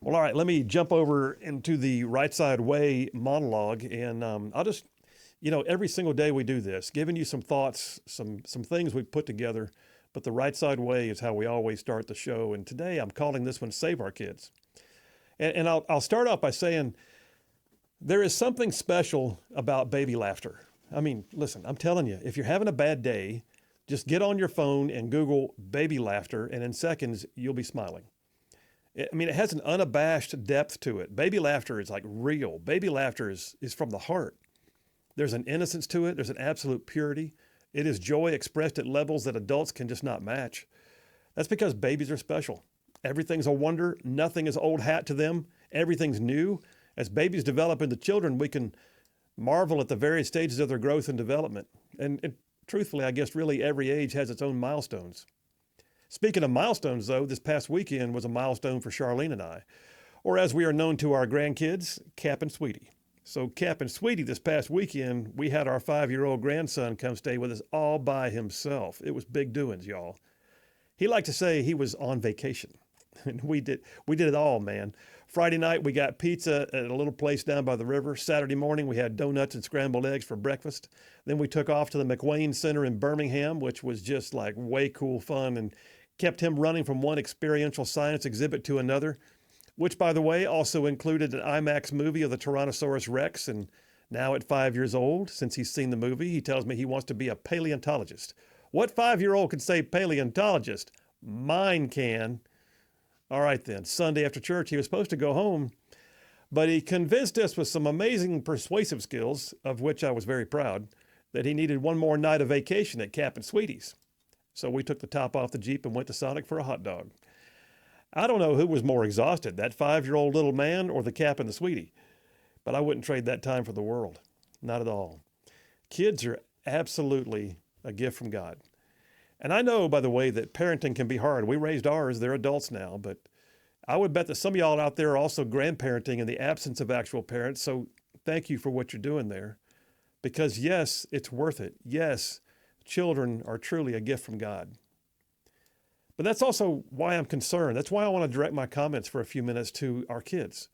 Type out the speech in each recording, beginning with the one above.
Well, all right, let me jump over into the Rightside Way monologue, and I'll just, every single day we do this, giving you some thoughts, some things we've put together. But the Rightside Way is how we always start the show, and today I'm calling this one "Save Our Kids." And I'll start off by saying there is something special about baby laughter. I mean, listen, I'm telling you, if you're having a bad day, just get on your phone and Google baby laughter, and in seconds you'll be smiling. I mean, it has an unabashed depth to it. Baby laughter is like real. Baby laughter is from the heart. There's an innocence to it. There's an absolute purity. It is joy expressed at levels that adults can just not match. That's because babies are special. Everything's a wonder. Nothing is old hat to them. Everything's new. As babies develop into children, we can marvel at the various stages of their growth and development. And truthfully, I guess really every age has its own milestones. Speaking of milestones, though, this past weekend was a milestone for Charlene and I, or as we are known to our grandkids, Cap and Sweetie. So Cap and Sweetie, this past weekend, we had our 5-year-old grandson come stay with us all by himself. It was big doings, y'all. He liked to say he was on vacation. And we did it all, man. Friday night, we got pizza at a little place down by the river. Saturday morning, we had donuts and scrambled eggs for breakfast. Then we took off to the McWane Center in Birmingham, which was just like way cool fun and kept him running from one experiential science exhibit to another, which, by the way, also included an IMAX movie of the Tyrannosaurus Rex. And now at 5 years old, since he's seen the movie, he tells me he wants to be a paleontologist. What 5-year-old can say paleontologist? Mine can. All right then, Sunday after church, he was supposed to go home, but he convinced us with some amazing persuasive skills, of which I was very proud, that he needed one more night of vacation at Cap and Sweetie's. So we took the top off the Jeep and went to Sonic for a hot dog. I don't know who was more exhausted, that 5-year-old little man or the Cap and the Sweetie, but I wouldn't trade that time for the world. Not at all. Kids are absolutely a gift from God. And I know, by the way, that parenting can be hard. We raised ours, they're adults now, but I would bet that some of y'all out there are also grandparenting in the absence of actual parents, so thank you for what you're doing there. Because yes, it's worth it. Yes, children are truly a gift from God. But that's also why I'm concerned. That's why I want to direct my comments for a few minutes to our kids.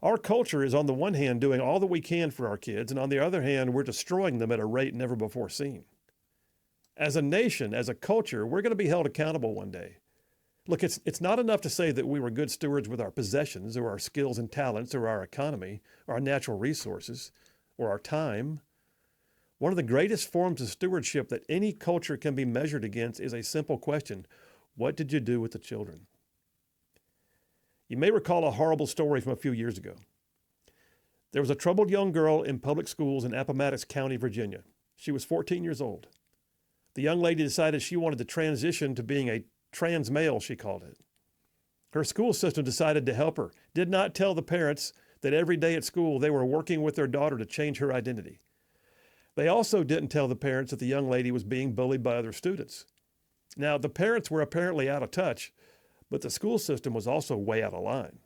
Our culture is on the one hand doing all that we can for our kids, and on the other hand, we're destroying them at a rate never before seen. As a nation, as a culture, we're going to be held accountable one day. Look, it's not enough to say that we were good stewards with our possessions or our skills and talents or our economy or our natural resources or our time. One of the greatest forms of stewardship that any culture can be measured against is a simple question: what did you do with the children? You may recall a horrible story from a few years ago. There was a troubled young girl in public schools in Appomattox County, Virginia. She was 14 years old. The young lady decided she wanted to transition to being a trans male, she called it. Her school system decided to help her, did not tell the parents that every day at school they were working with their daughter to change her identity. They also didn't tell the parents that the young lady was being bullied by other students. Now, the parents were apparently out of touch, but the school system was also way out of line.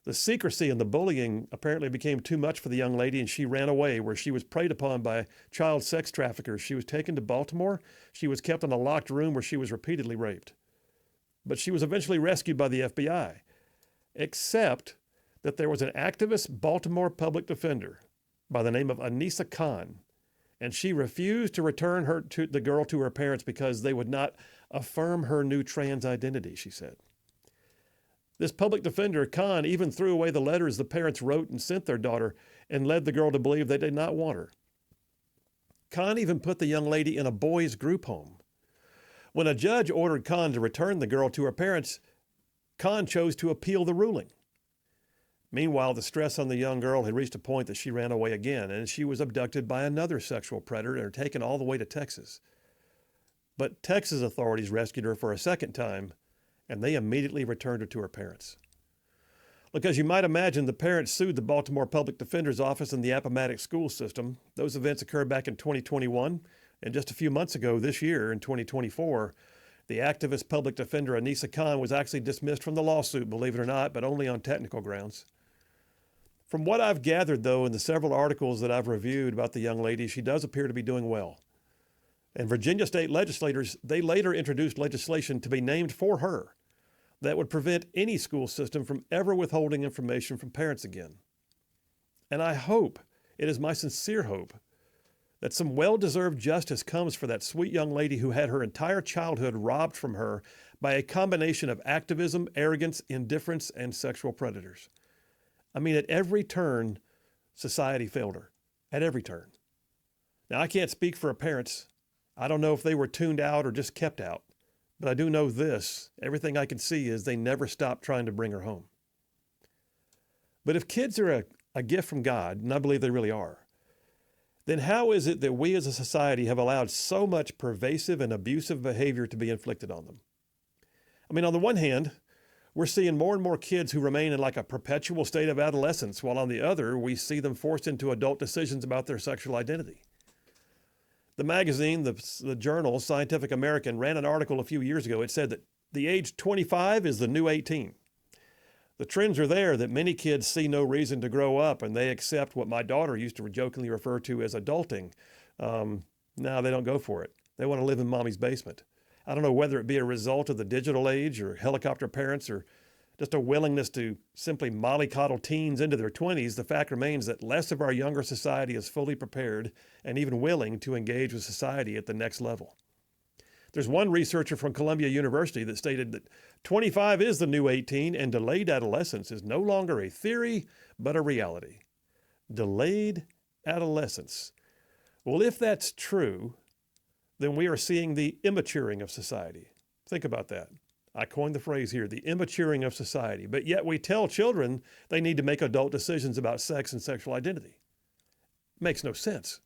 The secrecy and the bullying apparently became too much for the young lady, and she ran away, where she was preyed upon by child sex traffickers. She was taken to Baltimore. She was kept in a locked room where she was repeatedly raped. But she was eventually rescued by the FBI, except that there was an activist Baltimore public defender by the name of Anissa Khan, and she refused to return the girl to her parents because they would not affirm her new trans identity, she said. This public defender, Khan, even threw away the letters the parents wrote and sent their daughter and led the girl to believe they did not want her. Khan even put the young lady in a boys' group home. When a judge ordered Khan to return the girl to her parents, Khan chose to appeal the ruling. Meanwhile, the stress on the young girl had reached a point that she ran away again, and she was abducted by another sexual predator and taken all the way to Texas. But Texas authorities rescued her for a second time, and they immediately returned her to her parents. Look, as you might imagine, the parents sued the Baltimore Public Defender's Office and the Appomattox school system. Those events occurred back in 2021, and just a few months ago this year, in 2024, the activist public defender Anissa Khan was actually dismissed from the lawsuit, believe it or not, but only on technical grounds. From what I've gathered, though, in the several articles that I've reviewed about the young lady, she does appear to be doing well. And Virginia state legislators, they later introduced legislation to be named for her, that would prevent any school system from ever withholding information from parents again. And I hope, it is my sincere hope, that some well-deserved justice comes for that sweet young lady who had her entire childhood robbed from her by a combination of activism, arrogance, indifference, and sexual predators. I mean, at every turn, society failed her. At every turn. Now, I can't speak for her parents. I don't know if they were tuned out or just kept out. But I do know this. Everything I can see is they never stopped trying to bring her home. But if kids are a gift from God, and I believe they really are, then how is it that we as a society have allowed so much pervasive and abusive behavior to be inflicted on them? I mean, on the one hand, we're seeing more and more kids who remain in like a perpetual state of adolescence, while on the other, we see them forced into adult decisions about their sexual identity. The magazine, the journal, Scientific American, ran an article a few years ago. It said that the age 25 is the new 18. The trends are there that many kids see no reason to grow up, and they accept what my daughter used to jokingly refer to as adulting. Now they don't go for it. They want to live in mommy's basement. I don't know whether it be a result of the digital age or helicopter parents or just a willingness to simply mollycoddle teens into their 20s. The fact remains that less of our younger society is fully prepared and even willing to engage with society at the next level. There's one researcher from Columbia University that stated that 25 is the new 18 and delayed adolescence is no longer a theory, but a reality. Delayed adolescence. Well, if that's true, then we are seeing the immaturing of society. Think about that. I coined the phrase here, the immaturing of society. But yet we tell children they need to make adult decisions about sex and sexual identity. Makes no sense.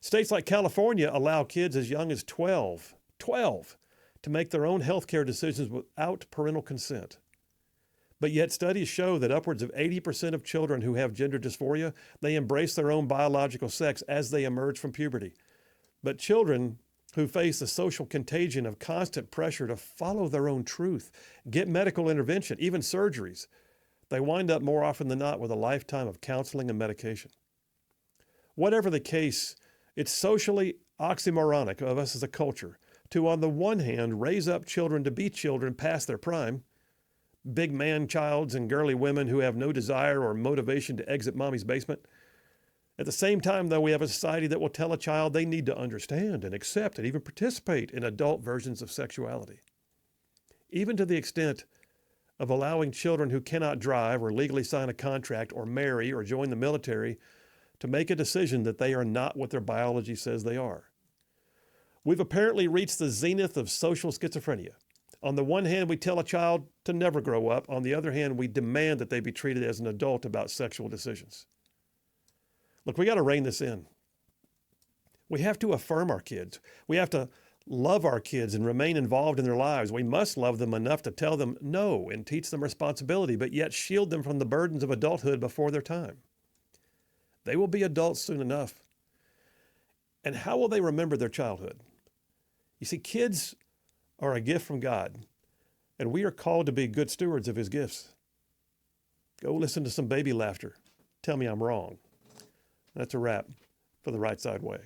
States like California allow kids as young as 12, to make their own healthcare decisions without parental consent. But yet studies show that upwards of 80% of children who have gender dysphoria, they embrace their own biological sex as they emerge from puberty. But children who face the social contagion of constant pressure to follow their own truth, get medical intervention, even surgeries, they wind up more often than not with a lifetime of counseling and medication. Whatever the case, it's socially oxymoronic of us as a culture to, on the one hand, raise up children to be children past their prime, big man-childs and girly women who have no desire or motivation to exit mommy's basement. At the same time, though, we have a society that will tell a child they need to understand and accept and even participate in adult versions of sexuality, even to the extent of allowing children who cannot drive or legally sign a contract or marry or join the military to make a decision that they are not what their biology says they are. We've apparently reached the zenith of social schizophrenia. On the one hand, we tell a child to never grow up. On the other hand, we demand that they be treated as an adult about sexual decisions. Look, we got to rein this in. We have to affirm our kids. We have to love our kids and remain involved in their lives. We must love them enough to tell them no and teach them responsibility, but yet shield them from the burdens of adulthood before their time. They will be adults soon enough. And how will they remember their childhood? You see, kids are a gift from God, and we are called to be good stewards of his gifts. Go listen to some baby laughter. Tell me I'm wrong. That's a wrap for the Rightside Way.